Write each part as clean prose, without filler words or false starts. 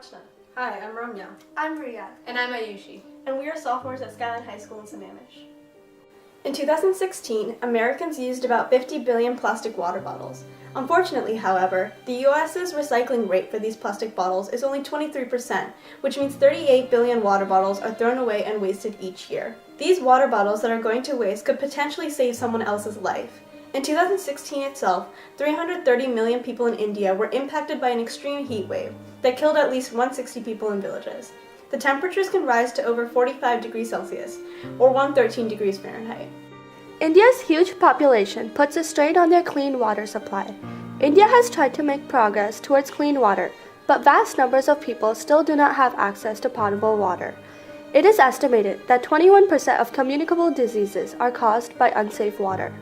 Rachna. Hi, I'm Ramya. I'm Ria. And I'm Ayushi. And we are sophomores at Skyline High School in Sammamish. In 2016, Americans used about 50 billion plastic water bottles. Unfortunately, however, the US's recycling rate for these plastic bottles is only 23%, which means 38 billion water bottles are thrown away and wasted each year. These water bottles that are going to waste could potentially save someone else's life. In 2016 itself, 330 million people in India were impacted by an extreme heat wave that killed at least 160 people in villages. The temperatures can rise to over 45 degrees Celsius, or 113 degrees Fahrenheit. India's huge population puts a strain on their clean water supply. India has tried to make progress towards clean water, but vast numbers of people still do not have access to potable water. It is estimated that 21% of communicable diseases are caused by unsafe water.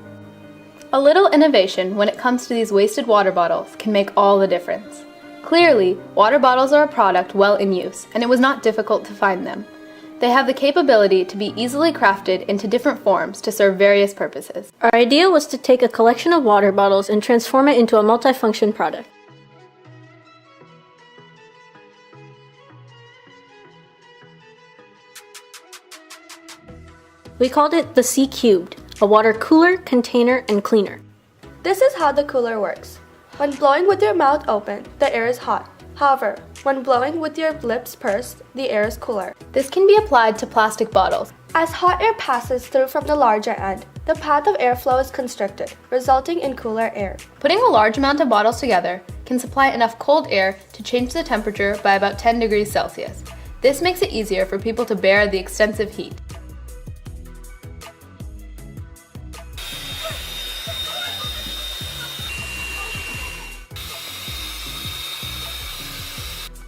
A little innovation when it comes to these wasted water bottles can make all the difference. Clearly, water bottles are a product well in use, and it was not difficult to find them. They have the capability to be easily crafted into different forms to serve various purposes. Our idea was to take a collection of water bottles and transform it into a multifunction product. We called it the C Cubed, a water cooler, container, and cleaner. This is how the cooler works. When blowing with your mouth open, the air is hot. However, when blowing with your lips pursed, the air is cooler. This can be applied to plastic bottles. As hot air passes through from the larger end, the path of airflow is constricted, resulting in cooler air. Putting a large amount of bottles together can supply enough cold air to change the temperature by about 10 degrees Celsius. This makes it easier for people to bear the extensive heat.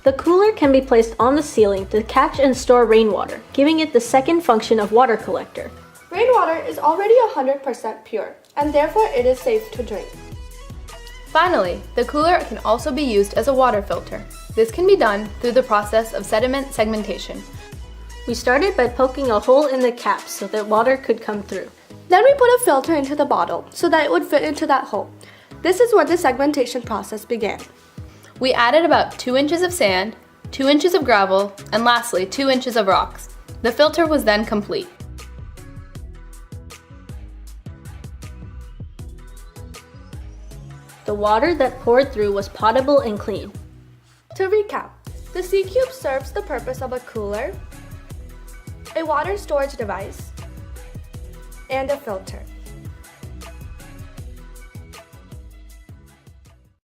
The cooler can be placed on the ceiling to catch and store rainwater, giving it the second function of water collector. Rainwater is already 100% pure, and therefore it is safe to drink. Finally, the cooler can also be used as a water filter. This can be done through the process of sediment segmentation. We started by poking a hole in the cap so that water could come through. Then we put a filter into the bottle so that it would fit into that hole. This is where the segmentation process began. We added about 2 inches of sand, 2 inches of gravel, and lastly 2 inches of rocks. The filter was then complete. The water that poured through was potable and clean. To recap, the C-Cube serves the purpose of a cooler, a water storage device, and a filter.